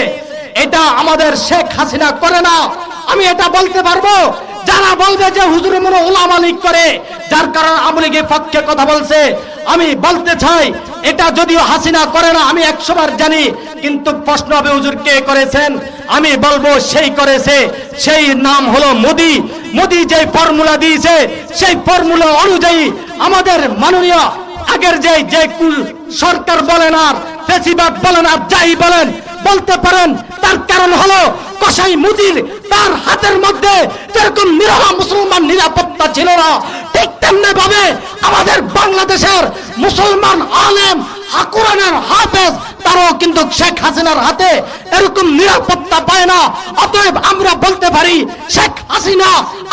Speaker 1: এটা আমাদের শেখ হাসিনা করে না। আমি এটা বলতে পারবো। যারা বলবে যে হুজুর মনে ওলামা লীগ করে, যার কারণে আওয়ামী লীগের পক্ষে কথা বলছে, আমি বলতে চাই এটা যদিও হাসিনা করে না, আমি 100 বার জানি, কিন্তু প্রশ্ন হবে হুজুর কে করেছেন? আমি বলবো সেই করেছে, সেই নাম হলো মোদি। মোদি যে ফর্মুলা দিয়েছে, সেই ফর্মুলা অনুযায়ী আমাদের মাননীয় আগের যে কুল সরকার বলেন আর ফেসিবাদ বলেন আর যাই বলেন বলতে পারেন, তার কারণ হলো কসাই মুদির তার হাতের মধ্যে যেরকম নিরহ মুসলমান নিরাপত্তা ছিল না, ঠিক তেমনি ভাবে আমাদের বাংলাদেশের মুসলমান আলেম কোরআনের হাফেজ তারাও কিন্তু শেখ হাসিনার হাতে এরকম নিরাপত্তা পায় না। অতএব আমরা বলতে পারি শেখ হাসিনা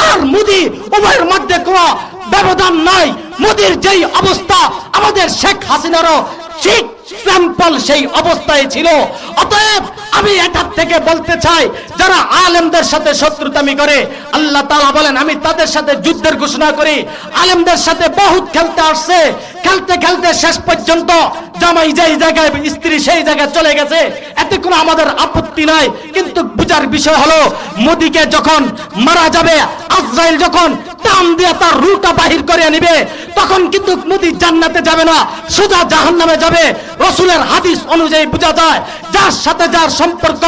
Speaker 1: আর মোদি উভয়ের মধ্যে কোনো ব্যবধান নাই। মোদির যেই অবস্থা, আমাদের শেখ হাসিনারও ঠিক স্যাম্পল সেই অবস্থায় ছিল। অতএব আমি এটার থেকে বলতে চাই, যারা আলেমদের সাথে শত্রুতামি করে, আল্লাহ তাআলা বলেন আমি তাদের সাথে যুদ্ধের ঘোষণা করি। আলেমদের সাথে বহুত খেলতে আসছে, খেলতে খেলতে শেষ পর্যন্ত জামাই যেই জায়গায়, স্ত্রী সেই জায়গায় চলে গেছে, এতে কোনো আমাদের আপত্তি নাই। কিন্তু বুঝার বিষয় হলো, মোদিকে যখন মারা যাবে, আজরাইল যখন টান দিয়ে তার রূহটা বাহির করে নিবে, তখন কিন্তু মোদি জান্নাতে যাবে না, সোজা জাহান্নামে যাবে। রাসূলের হাদিস অনুযায়ী বোঝা যায়, যার সাথে যার সম্পর্ক,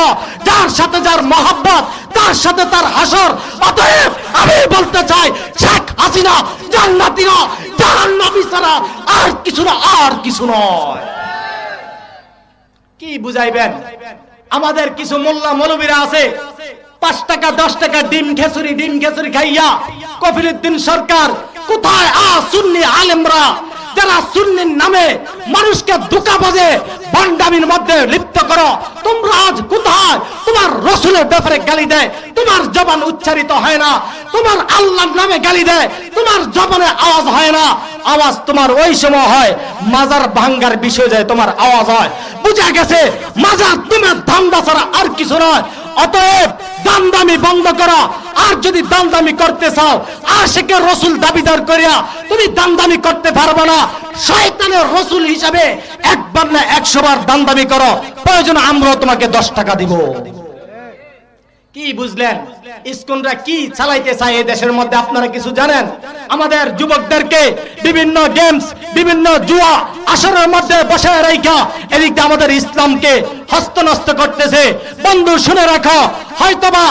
Speaker 1: যার সাথে যার মহব্বত, তার সাথে তার হাসর। অতএব আমি বলতে চাই, শেখ হাসিনা জান্নাতি না, জাহান্নামী ছাড়া আর কিছু না, আর কিছু নয়। কি বুঝাইবেন? আমাদের কিছু মোল্লা মৌলবীরা আছে, 5 টাকা 10 টাকা ডিম খেসুরি খাইয়া কফিলউদ্দিন সরকার কোথায়? সুন্নি আলেমরা যারা সুন্নির নামে মানুষকে ধোঁকাবাজে ভণ্ডামির মধ্যে লিপ্ত করো, তোমরা আজ কোথায়? তোমার রাসূলের ব্যাপারে গালি দেয়, তোমার জবান উচ্চারিত হয় না। তোমার আল্লাহর নামে গালি দেয়, তোমার জবানে আওয়াজ হয় না। আওয়াজ তোমার ওই সময় হয় মাজার ভাঙ্গার বিষয় যায়, তোমার আওয়াজ হয়। বুঝা গেছে, মাজার তোমার ধান্দা ছাড়া আর কিছু নয়। অতএব দামদামি বন্ধ করো। আর যদি দামদামি করতে চাও, আশিকে রাসূল দাবিদার করিয়া তুমি দামদামি করতে পারবে না। শয়তানের রাসূল হিসাবে 1 বার না 100 বার দামদামি করো, প্রয়োজন আমরাও তোমাকে 10 টাকা দিব। কি বুঝলেন? ইসকনরা কি চালাইতে চায় এই দেশের মধ্যে আপনারা কিছু জানেন? আমাদের যুবকদেরকে বিভিন্ন গেমস, বিভিন্ন জুয়া আসরের মধ্যে বসায় রাখা এদিক দিয়ে আমাদের ইসলামকে হস্তনস্ত করতেছে। বন্ধু শুনে রাখো, হয়তোবা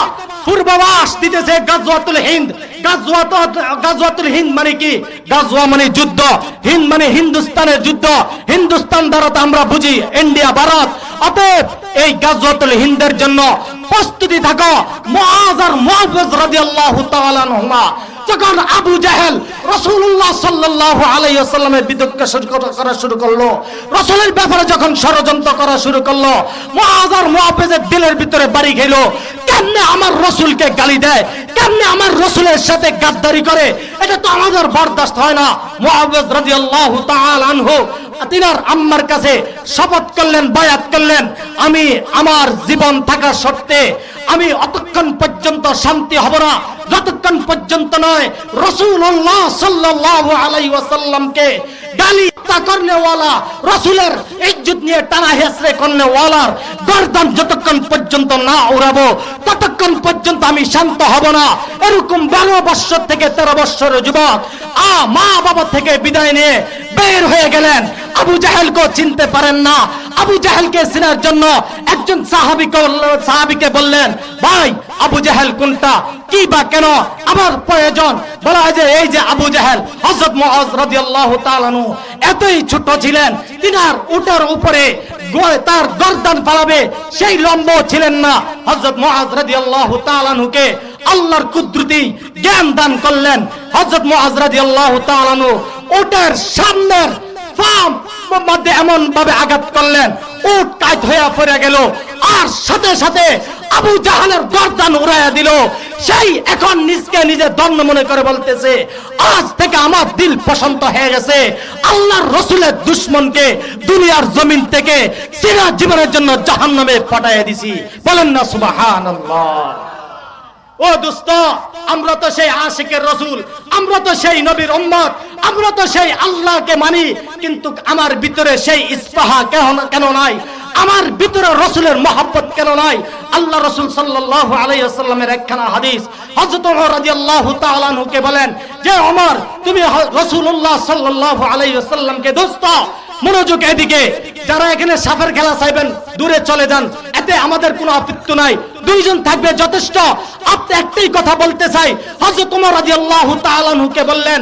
Speaker 1: পূর্বাভাস দিতেছে গাজওয়াতুল হিন্দ। গাজওয়াতুল হিন্দ মানে কি? গাজওয়া মানে যুদ্ধ, হিন্দ মানে হিন্দুস্তানের যুদ্ধ। হিন্দুস্তান দ্বারা তো আমরা বুঝি ইন্ডিয়া, ভারত। অতএব এই গাজওয়াতুল হিন্দের জন্য প্রস্তুতি থাকো। মুআজ আর মুআওয়াজ রাদিয়াল্লাহু তাআলা আনহুমা যখন আবু জাহেল রাসূলুল্লাহ সাল্লাল্লাহু আলাইহি ওয়াসাল্লামের বিদ্রোহ করা শুরু করলো, রাসূলের ব্যাপারে যখন ষড়যন্ত্র করা শুরু করলো, মুআজ আর মুআওয়াজের দিলের ভিতরে বাড়ি খেলো। কেমনে আমার রাসূলকে গালি দেয়, কেমনে আমার রাসূলের সাথে গাদ্দারি করে, এটা তো আমাদের বরদাস্ত হয় না। মুআওয়াজ রাদিয়াল্লাহু তাআলা আনহু তিনার আম্মার কাছে শপথ করলেন, বায়াত করলেন, আমি আমার জীবন থাকা সত্ত্বে আমি অতক্ষণ পর্যন্ত শান্তি হব না যতক্ষণ পর্যন্ত নয় রাসূলুল্লাহ সাল্লাল্লাহু আলাইহি ওয়াসাল্লামকে গালি করনে ওয়ালা, রাসূলের ইজ্জত নিয়ে টানা হেসরে করনে ওয়ালার গর্দান যতক্ষণ পর্যন্ত না উড়াবো ততক্ষণ পর্যন্ত আমি শান্ত হব না। এরকম 12 বছর থেকে 13 বছরের যুবক মা বাবা থেকে বিদায় নিয়ে বের হয়ে গেলেন। আবু জাহেলকে চিনতে পারেন না। আবু জাহেলকে চিনার জন্য একজন সাহাবীকে বললেন, ভাই আবু জাহেল কোনটা, কি বা কেন আমার প্রয়োজন? বলা হয় যে এই যে আবু জাহেল, হযরত মুআজ রাদিয়াল্লাহু তাআলা আনহু এতই ছোট ছিলেন, তিনার উটের উপরে তার গর্দান ফালাবে সেই লম্ব ছিলেন না। হযরত মুআজ রাদিয়াল্লাহু তাআলা আনহুকে আল্লাহর কুদরতি জ্ঞান দান করলেন। হযরত মুআজ রাদিয়াল্লাহু তাআলা আনহু উটের সামনের ফাম মধ্যে এমন ভাবে আঘাত করলেন, উট কাট হয়ে পড়ে গেল, আর সাথে সাথে আবু জাহেলের গর্দান উড়াইয়া দিল। সেই এখন নিজকে নিজে দণ্ড মনে করে বলতেছে, আজ থেকে আমার দিল পছন্দ হয়ে গেছে, আল্লাহর রাসূলের দুশমনকে দুনিয়ার জমিন থেকে চির জীবনের জন্য জাহান্নামে পাঠাইয়া দিছি। বলেন না সুবহানাল্লাহ। ও দোস্ত, আমরা তো সেই আশিকের রাসূল, আমরা তো সেই নবীর উম্মত, আমরা তো সেই আল্লাহকে মানি, কিন্তু আমার ভিতরে সেই ইসপাহা কেন নাই? আমার ভিতরে রাসূলের মহব্বত কেন নাই? আল্লাহ রাসূল সাল্লাল্লাহু আলাইহি ওয়াসাল্লামের একখানা হাদিস, হযরত ওমর রাদিয়াল্লাহু তাআলা আনহুকে বলেন যে ওমর, তুমি রাসূলুল্লাহ সাল্লাল্লাহু আলাইহি ওয়াসাল্লামকে দোস্ত মনোযোগ এদিকে, যারা এখানে সাফের খেলা চাইবেন দূরে চলে যান, এতে আমাদের কোনো আপত্তি নাই, দুইজন থাকবে যথেষ্ট। আপনি একটাই কথা বলতে চাই, হযরত ওমর রাদিয়াল্লাহু তাআলা আনহুকে বললেন,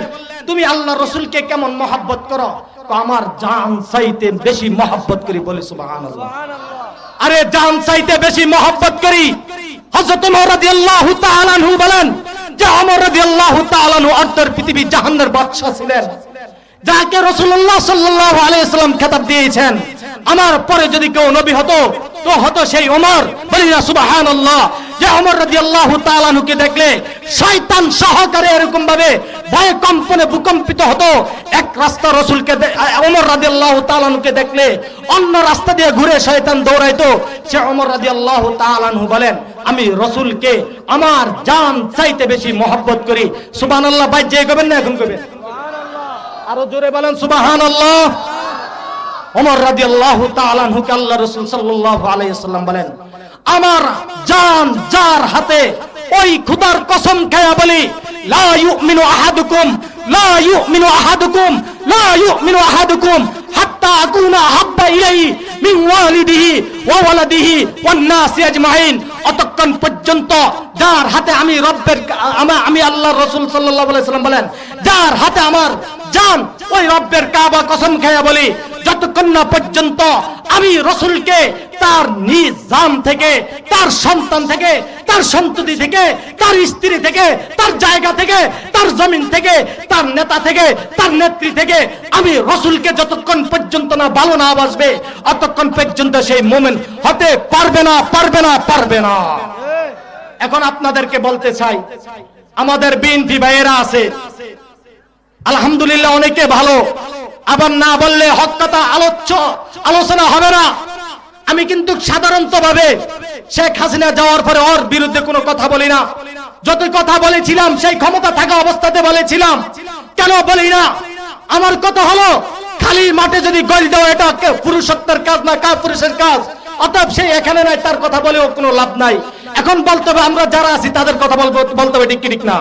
Speaker 1: তুমি আল্লাহর রাসূলকে কেমন মহব্বত করো? আমার জান চাইতে বেশি মহব্বত করি। বলি সুবহানাল্লাহ। আরে জান চাইতে বেশি মহব্বত করি। হযরত ওমর রাদিয়াল্লাহু তাআলা আনহু বলেন যে ওমর রাদিয়াল্লাহু তাআলা আনহু অর্ধের পৃথিবী জাহান্নামের বাদশা ছিলেন, যাকে রাসূলুল্লাহ সাল্লাল্লাহু আলাইহি ওয়াসাল্লাম খেতাব দিয়েছেন। আমার পরে যদি কেউ নবী হতো তো হতো সেই ওমর। বলি না সুবহানাল্লাহ। যে ওমর রাদিয়াল্লাহু তাআলা আনহুকে দেখলে শয়তান সহকারে এরকম ভাবে ভয়ে কম্পনে ভূকম্পিত হতো। এক রাস্তা রাসূলকে ওমর রাদিয়াল্লাহু তাআলা আনহুকে দেখলে অন্য রাস্তা দিয়ে ঘুরে শয়তান দৌড়াইতো। সে ওমর রাদিয়াল্লাহু তাআলা আনহু বলেন, আমি রাসূলকে আমার জান চাইতে বেশি মহব্বত করি। সুবহানাল্লাহ। ভাই যে কবেন না এখন কবেন, আরো জোরে বলেন সুবহানাল্লাহ। ওমর রাদিয়াল্লাহু তাআলা আনহুকে আল্লাহ রাসূল সাল্লাল্লাহু আলাইহি ওয়াসাল্লাম বলেন, আমার জান যার হাতে, ওই খোদার কসম খায়া বলি, লা ইউমিনু আহাদুকুম, লা ইউমিনু আহাদুকুম, লা ইউমিনু আহাদুকুম হাত্তা আকুনা হাব্বা ইলাইহি মিন ওয়ালিদিহি ওয়া ওয়ালাদিহি ওয়ান নাসি আজমাইন। অতক্ষণ পর্যন্ত যার হাতে আমি রব্বের, আমি আল্লাহর রাসূল সাল্লাল্লাহু আলাইহি ওয়াসাল্লাম বলেন, যার হাতে আমার জান, ওই রব্বের কাবা কসম খায়া বলি, যতক্ষণ না পর্যন্ত আমি রাসূলকে তার নিজ জান থেকে, তার সন্তান থেকে, তার সন্ততি থেকে, তার স্ত্রী থেকে, তার জায়গা থেকে, তার জমিন থেকে, তার নেতা থেকে, তার নেত্রী থেকে আমি রাসূলকে যতক্ষণ পর্যন্ত না ভালো না বাসবে অতক্ষণ পর্যন্ত সেই মুমিন হতে পারবে না, পারবে না, পারবে না। এখন আপনাদেরকে বলতে চাই, আমাদের বিএনপি ভাইয়েরা আছে, আলহামদুলিল্লাহ অনেকে ভালো, আবার না বললে হক কথা আলোচনা হবে না। আমি কিন্তু সাধারণত ভাবে শেখ হাসিনা যাওয়ার পরে ওর বিরুদ্ধে কোনো কথা বলি না। যত কথা বলেছিলাম সেই ক্ষমতা থাকা অবস্থাতে বলেছিলাম। কেন বলি না? আমার কথা হলো, খালি মাঠে যদি গোল দেওয়া এটা পুরুষত্বের কাজ না, কাপুরুষের কাজ। অতএব সেই এখানে নাই, তার কথা বলেও কোনো লাভ নাই। এখন বলতে হবে আমরা যারা আছি তাদের কথা বলতে হবে, ঠিক কি ঠিক না?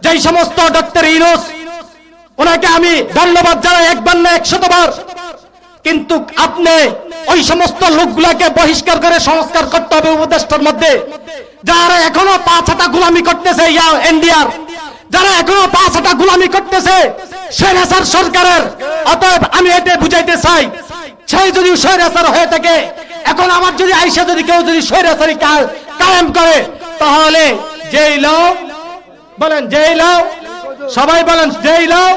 Speaker 1: যেই সমস্ত ডক্টর ইউনূস, ওনাকে আমি ধন্যবাদ জানাই একবার না 100 বার, কিন্তু আপনি ওই সমস্ত লোকগুলাকে বহিষ্কার করে সংস্কার করতে হবে উপদেষ্টার মধ্যে, যারা এখনো পাঁচ হাঁটা গোলামি করতেছে, এনডিআর যারা এখনো পাঁচ হাঁটা গোলামি করতেছে স্বৈরাচার সরকারের। অতএব আমি এটা বুঝাইতে চাই, সেই যদি স্বৈরাচার হয়ে থাকে, এখন আমার যদি আইসা যদি কেউ যদি স্বৈরাচারী কায়েম করে, তাহলে যেই লোক বলেন, যেই লোক সবাই বলেন যেই লোক,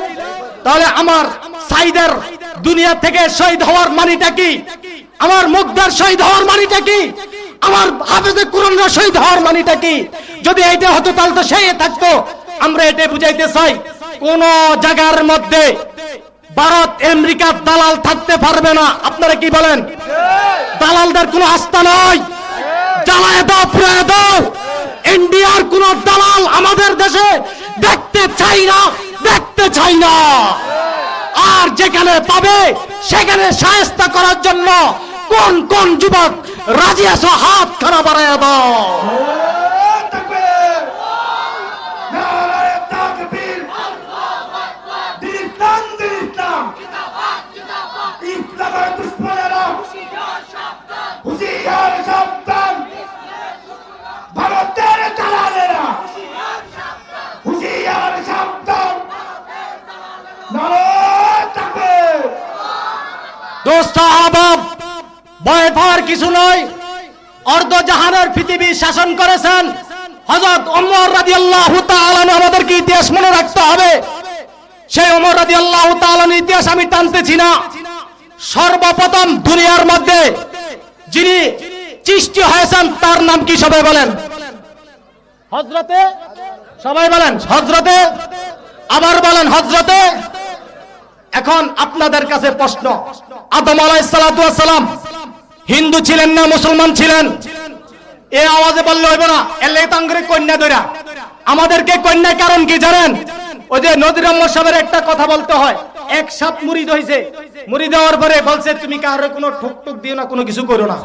Speaker 1: তাহলে আমার সাইদের দুনিয়া থেকে শহীদ হওয়ার মানিটা কি? আমার মুগদার শহীদ হওয়ার মানিটা কি? আমার হাফেজে কুরআনের শহীদ হওয়ার মানিটা কি? যদি এইটা হতো তাহলে তো সেই থাকতো। আমরা এটা বুঝাইতে চাই, কোন জায়গার মধ্যে ভারত আমেরিকার দালাল থাকতে পারবে না। আপনারা কি বলেন? দালালদের কোনো আস্থা নয়, জ্বালায় দাও, পুড়ায় দাও। ইন্ডিয়ার কোন দালাল আমাদের দেশে দেখতে চাই না, দেখতে চাই না। আর যেখানে পাবে সেখানে শায়েস্তা করার জন্য কোন কোন যুবক রাজি আছো? হাত খানা বাড়াইয়া দাও।
Speaker 3: ভারতের দালালেরা হুঁশিয়ার সাবধান।
Speaker 1: দোস্ত আহবাব, ভয় পাওয়ার কিছু নয়। অর্ধজাহানের পৃথিবী শাসন করেছেন হযরত ওমর রাদিয়াল্লাহু তাআলা। আমাদেরকে ইতিহাস মনে রাখতে হবে। সেই ওমর রাদিয়াল্লাহু তাআলার ইতিহাস আমি টানতেছি না। সর্বপ্রথম দুনিয়ার মধ্যে যিনি সৃষ্টি হয়েছেন তার নাম কি? সবাই বলেন হযরতে, সবাই বলেন হযরতে, আবার বলেন হযরতে। এখন আপনাদের কাছে প্রশ্ন, আদম আলাইহিস সালাতু ওয়াস সালাম হিন্দু ছিলেন না মুসলমান ছিলেন? এ আওয়াজে বললে হইব না। এলে তাঙ্গরে কন্যা ধরা আমাদেরকে কন্যা কারণ কি জানেন? ওই যে নদীর সাহেবের একটা কথা বলতে হয়, এক সাপ মুড়ি হইছে, মুড়ি দেওয়ার পরে বলছে তুমি কারো কোনো ঠুক টুক দিও না, কোনো কিছু করো না।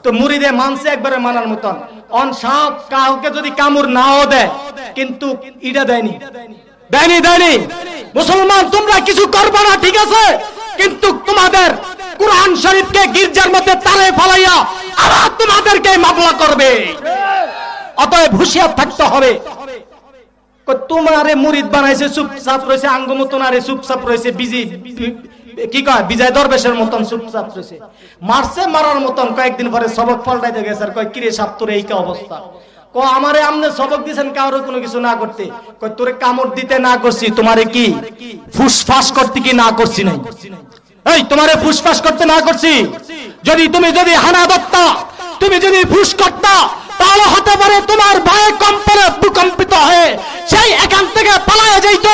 Speaker 1: তো মুড়ি দিয়ে মানছে একবারে মানার মতন। অন সাপ কাউকে যদি কামড় নাও দেয়, কিন্তু ইটা দেয়নি, দেয়নি, দেয়নি। মুসলমান তোমরা কিছু করবে না, ঠিক আছে, কিন্তু তোমাদের কুরআন শরীফকে গির্জার মধ্যে তারে ফালাইয়া আবার তোমাদেরকে মামলা করবে। অতএব হুঁশিয়ার থাকতে হবে। তোমারে মুরিদ বানাইছে, চুপচাপ রয়েছে, আঙ্গ মতন আরে চুপচাপ রয়েছে, বিজি কি কয় বিজয় দরবেশের মতন চুপচাপ রয়েছে। মারছে মারার মতন, কয়েকদিন পরে সবক পাল্টাইতে গেছে আর কয় কিরে সাপ তোর এই অবস্থা। আমারে আমনে সবক দিয়েছেন কারো কোনো কিছু না করতে, কয় তোরে কামড় দিতে না করছি, তোমারে কি ফুসফাস করতে কি না করছি নাই? এই তোমারে ফুসফাস করতে না করছি। তুমি যদি হানা দত্তা, তুমি যদি ফুস করতা, তাহলে হতে পারে তোমার ভয়ে কম্পনে ভূকম্পিত হয়ে সেই এখান থেকে পালায়ে যাইত।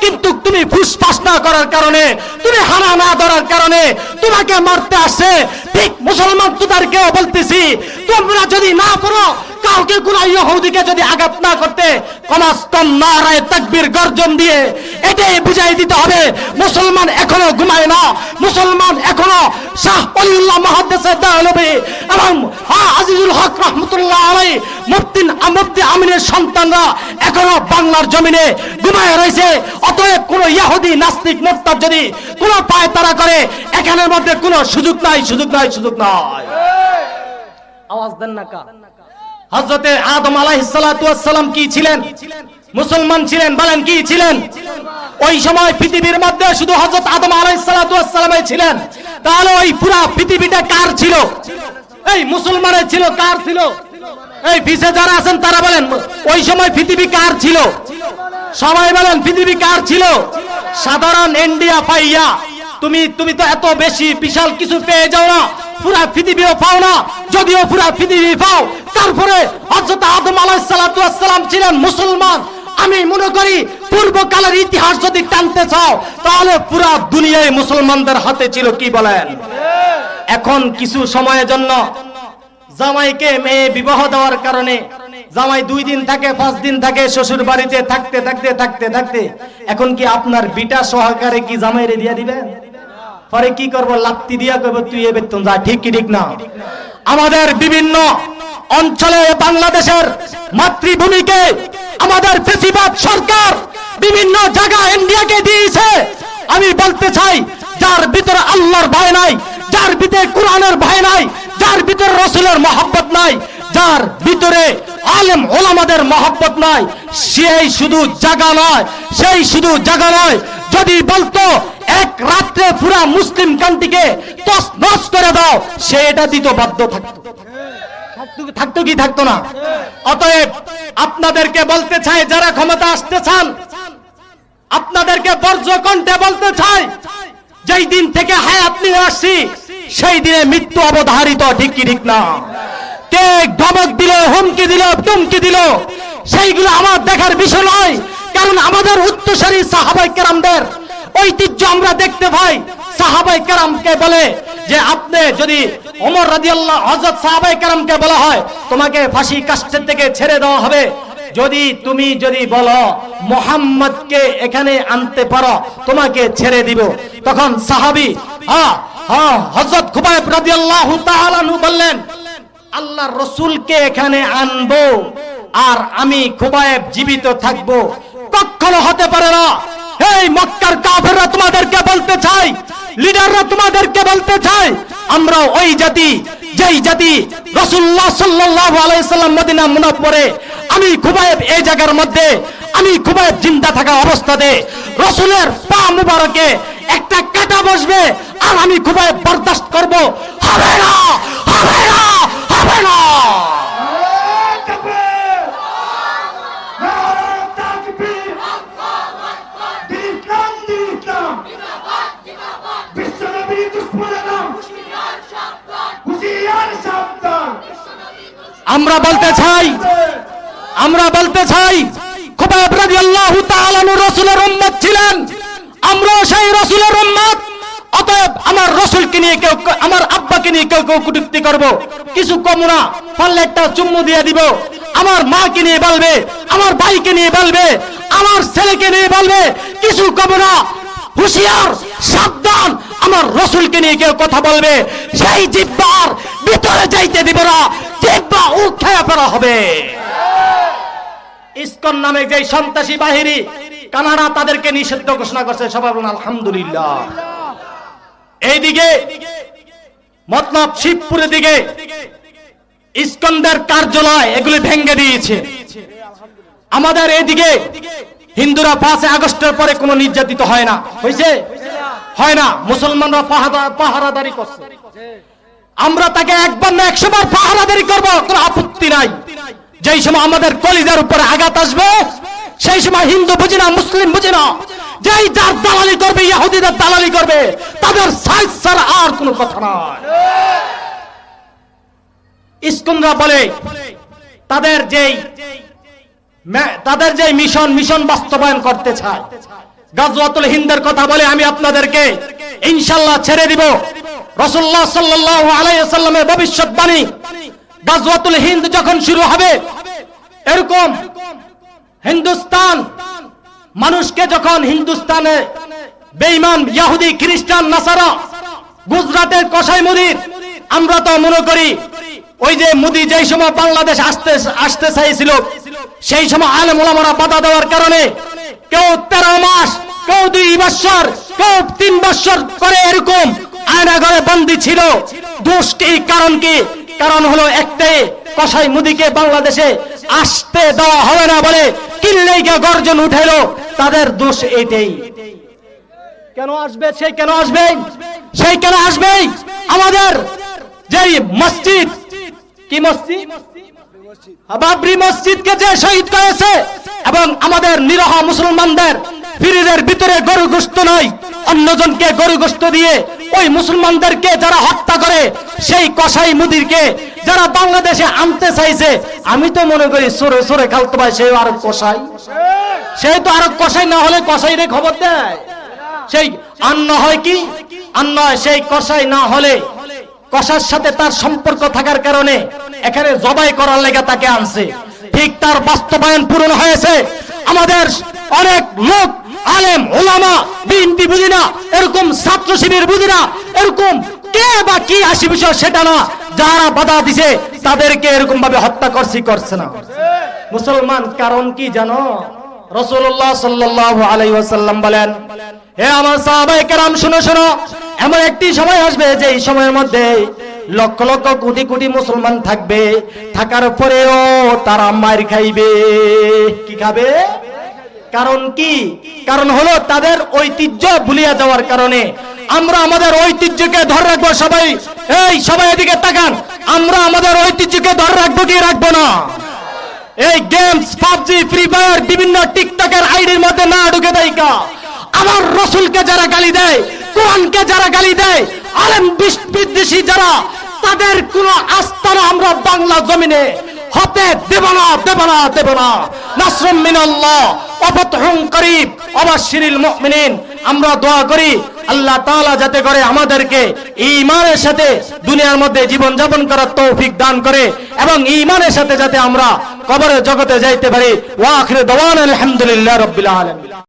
Speaker 1: কিন্তু তুমি ফুসফাস না করার কারণে, তুমি হানা না ধরার কারণে তোমাকে মারতে আসে। ঠিক মুসলমান তোদেরকেও বলতেছি, তোমরা যদি না করো, কাউকে কোন ইহুদিকে যদি আঘাত না করতে, কমাস কম নারায়ে তাকবীর গর্জন দিয়ে এটাই বুঝাই দিতে হবে মুসলমান এখনো ঘুমায় না। মুসলমান এখনো শাহ ওলিউল্লাহ মুহাদ্দিস দেহলভী এবং আজিজুল হক রাহমাতুল্লাহ আলাইহি মুফতি আমিনের সন্তানরা এখনো বাংলার জমিনে ঘুমায় রয়েছে। অতএব কোন ইহুদি নাস্তিক মুরতাদ যদি কোন পায় তারা করে, এখানের মধ্যে কোনো সুযোগ নাই, সুযোগ নাই, সুযোগ নাই। আওয়াজ দেন না কা? হযরতে আদম আলাইহিস সালাতু ওয়াস সালাম কি ছিলেন? মুসলমান ছিলেন। বলেন কি ছিলেন? ওই সময় পৃথিবীর মধ্যে শুধু হযরত আদম আলাইহিস সালাতু ওয়াস সালামই ছিলেন। তাহলে ওই পুরো পৃথিবীটা কার ছিল? এই মুসলমানের ছিল। কার ছিল? এই পিছে যারা আছেন তারা বলেন ওই সময় পৃথিবী কার ছিল? সবাই বলেন পৃথিবী কার ছিল? সাধারণ ইন্ডিয়া পাইয়া তুমি তো এত বেশি বিশাল কিছু পেয়ে যাও না, পুরা পৃথিবীও পাও না। যদিও পুরা পৃথিবী পাও, তারপরে হযরত আদম আলাইহিস সালাতু ওয়াস সালাম ছিলেন মুসলমান। আমি মনে করি পূর্বকালের ইতিহাস যদি টানতে চাও, তাহলে পুরা দুনিয়ায় মুসলমানদের হাতে ছিল। কি বলেন? এখন কিছু সময়ের জন্য জামাইকে মেয়ে বিবাহ দেওয়ার কারণে জামাই 2 দিন থাকে, 5 দিন থাকে শ্বশুর বাড়িতে, থাকতে থাকতে থাকতে থাকতে এখন কি আপনার বিটা সহকারে কি জামাইরে দিয়া দিবেন? পরে কি করব? লাত্তি দিয়া কইব তুই এ বেতন যা। ঠিক কি ঠিক না? আমাদের বিভিন্ন অঞ্চলে বাংলাদেশের মাতৃভূমিকে আমাদের ফেসিবাদ সরকার বিভিন্ন জায়গায় ইন্ডিয়াকে দিয়েছে। আমি বলতে চাই, যার ভিতরে আল্লাহর ভয় নাই, যার ভিতরে কোরআনের ভয় নাই, যার ভিতরে রাসূলের মহব্বত নাই, যার ভিতরে আলেম ওলামাদের মহব্বত নাই, সেই শুধু জায়গা নয়, সেই শুধু জায়গা নয়, যদি বলতো এক রাত্রে পুরা মুসলিম কান্ট্রিকে তছনছ করে দাও, সে এটা দিতে বাধ্য থাকতো কি থাকতো না? অতএব আপনাদেরকে বলতে চাই, যারা ক্ষমতা আসতে চান, আপনাদেরকে বর্জ্য কণ্ঠে বলতে চাই, যেই দিন থেকে হায়াত নিয়ে আসছি সেই দিনে মৃত্যু অবধারিত, ঠিক কি ঠিক না? কে ধমক দিল, হুমকি দিল, টুমকি দিল, সেইগুলো আমার দেখার বিষয় নয়। কারণ আমাদের উত্তরসূরি সাহাবায়ে কেরামদের ঐতিহ্য আমরা দেখতে পাই। সাহাবায়ে কেরামকে বলে যে আপনি যদি ওমর রাদিয়াল্লাহু হযরত সাহাবায়ে কেরামকে বলা হয় তোমাকে ফাঁসি কাষ্ঠের থেকে ছেড়ে দেওয়া হবে, তুমি যদি বলো মুহাম্মদকে এখানে আনতে পারো তোমাকে ছেড়ে দিব, তখন সাহাবী হযরত খুবাইব রাদিয়াল্লাহু তাআলা আনহু বললেন আল্লাহর রাসূলকে এখানে আনবো আর আমি খুবাইব জীবিত থাকবো, কখনো হতে পারে না। এই মক্কার কাফেররা তোমাদেরকে বলতে চাই, লিডাররা তোমাদেরকে বলতে চাই, আমরা ওই জাতি, যেই জাতি রাসূলুল্লাহ সাল্লাল্লাহু আলাইহি সাল্লাম মদিনা মুনাওয়ারায়, আমি খুবাইব এই জায়গার মধ্যে, আমি খুবাইব জিন্দা থাকা অবস্থাতে রাসূলের পা মুবারকে একটা কাঁটা বসবে আর আমি খুবাইব বরদাস্ত করব, হবে না, হবে না, হবে না। আমরা বলতে চাই খুবাইব রাদিয়াল্লাহু তাআলা আনহু রাসূলের উম্মত ছিলেন, আমরা সেই রাসূলের উম্মত। অতএব আমার রাসূলকে নিয়ে কেউ, আমার আব্বাকে নিয়ে কেউ কটূক্তি করব, কিছু কম না, পারলে একটা চুম্মু দিয়ে দিব। আমার মাকে নিয়ে বলবে, আমার ভাইকে নিয়ে বলবে, আমার ছেলেকে নিয়ে বলবে, কিছু কম না। হুঁশিয়ার, সাবধান, আমার রাসূলকে নিয়ে কেউ কথা বলবে সেই জিহ্বার ভিতরে যাইতে দিব না, জিহ্বা উঠায়া ফেলা হবে। ইসকন নামে যে সন্ত্রাসী বাহিনী কানাডা তাদেরকে নিষিদ্ধ ঘোষণা করছে, সবাই বলুন আলহামদুলিল্লাহ। এইদিকে মতলব শিবপুরের দিকে ইসকন্দের কার্যালয় এগুলি ভেঙে দিয়েছে। আমাদের এদিকে হিন্দুরা 5 আগস্টের পরে কোনো নির্যাতিত হয় না, হয়েছে? হয় না। মুসলমানরা পাহারাদারি করছে, আমরা তাকে একবার না 100 বার পাহারাদারি করবো, কোনো আপত্তি নাই। যেই সময় আমাদের কলিজার উপরে আঘাত আসবে সেই সময় হিন্দু বুঝি না, মুসলিম বুঝি না, যেই যার দালালি করবে, ইহুদিদের দালালি করবে, তাদের সাইজ ছাড়া আর কোনো কথা নয়। ইসকনরা বলে তাদের যেই মিশন বাস্তবায়ন করতে চায়, গাজওয়াতুল হিন্দের কথা বলে আমি আপনাদেরকে ইনশাআল্লাহ ছেড়ে দিব। রাসূলুল্লাহ সাল্লাল্লাহু আলাইহি ওয়াসাল্লামের ভবিষ্যৎবাণী, গাজওয়াতুল হিন্দ যখন শুরু হবে, এরকম হিন্দুস্তান মানুষকে যখন হিন্দুস্তানে বেঈমান ইহুদি খ্রিস্টান নাসারা, গুজরাটের কসাই মুদির, আমরা তো মনে করি ওই যে মুদি যেই সময় বাংলাদেশ আসতে চাইছিল সেই সময় আলেম ওলামারা বাধা দেওয়ার কারণে কেউ 13 মাস, কেউ 2 বছর, কেউ 3 বছর করে এরকম আয়নাঘরে বন্দী ছিল। দোষ কি, কারণ কি? কারণ হলো একটাই, কসাই মুদিকে বাংলাদেশে আসতে দেওয়া হবে না বলে কিল্লাইকে গর্জন উঠাইলো, তাদের দোষ এইটাই। কেন আসবে? সেই কেন আসবে? আমাদের যেই মসজিদ, কি মসজিদ, বাবরি মসজিদকে যে শহীদ করেছে, এবং আমাদের নিরহ মুসলমানদের ফ্রিজের ভিতরে গরু গোশত নয়, অন্যজনকে গরু গোশত দিয়ে ওই মুসলমানদেরকে যারা হত্যা করে, সেই কসাই মুদিরকে যারা বাংলাদেশে আনতে চাইছে, আমি তো মনে করি সরে সরে খালতো ভাই, সেই আরো কসাই, সেই তো আরো কসাই, না হলে কসাই রে খবর দেয়। সেই আন্ন হয় কি, আন্ন হয় সেই কসাই না হলে কসার সাথে তার সম্পর্ক থাকার কারণে এখানে জবাই করার লেগে তাকে আনছে। ঠিক তার বাস্তবায়ন পূরণ হয়েছে। আমাদের অনেক লোক, আলেম ওলামা, বিএনপি বুঝি না, এরকম ছাত্র শিবির বুঝি না, এরকম কে বা কি আসি বিষয় সেটা না, যারা বাধা দিছে তাদেরকে এরকম ভাবে হত্যা করছে না। মুসলমান কারণ কি জানো? রাসূলুল্লাহ সাল্লাল্লাহু আলাইহি ওয়াসাল্লাম বলেন, হে আমার সাহাবায়ে কেরাম শুনো শুনো, এমন একটি সময় আসবে যে এই সময়ের মধ্যে লক্ষ লক্ষ কোটি কোটি মুসলমান থাকবে, থাকার পরেও তারা মার খাইবে। কি খাবে? কারণ কি? কারণ হলো তাদের ঐতিহ্য ভুলিয়া যাওয়ার কারণে। আমরা আমাদের ঐতিহ্যকে ধরে রাখবো। সবাই সবাই এদিকে তাকান, আমরা আমাদের ঐতিহ্যকে ধরে রাখবো কি রাখবো না? এই গেমস, পাবজি, ফ্রি ফায়ার, বিভিন্ন টিকটকের আইডির মধ্যে না ঢুকে দেয় কা। আমার রসুলকে যারা গালি দেয়, কোরআনকে যারা গালি দেয়, আলেম বিদ্বেষী যারা, তাদের কোন আস্থানা আমরা বাংলা জমিনে হতে দেব না, দেব না, দেব না। নাসরুম মিনাল্লাহ ওয়া ফাতহুন করিব ওয়া বাশশিরিল মুমিনিন। আমরা দোয়া করি আল্লাহ তাআলা যাতে করে আমাদেরকে ঈমানের সাথে দুনিয়ার মধ্যে জীবন যাপন করার তৌফিক দান করে, এবং ঈমানের সাথে যাতে আমরা কবরের জগতে যাইতে পারি। ওয়া আখিরু দাওয়ানা আলহামদুলিল্লাহি রাব্বিল আলামিন।